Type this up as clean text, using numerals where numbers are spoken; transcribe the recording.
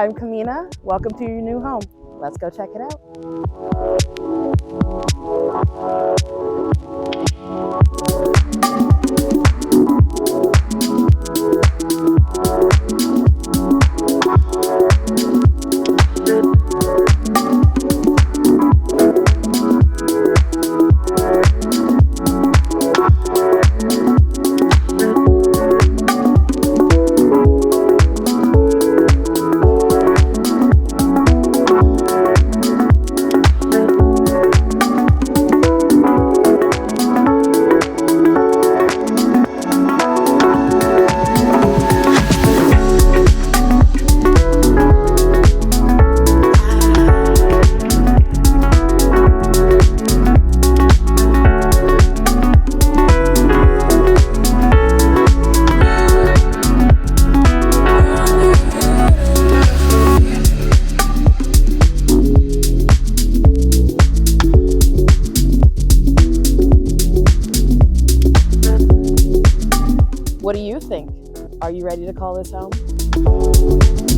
I'm Kamina. Welcome to your new home. Let's go check it out. What do you think? Are you ready to call this home?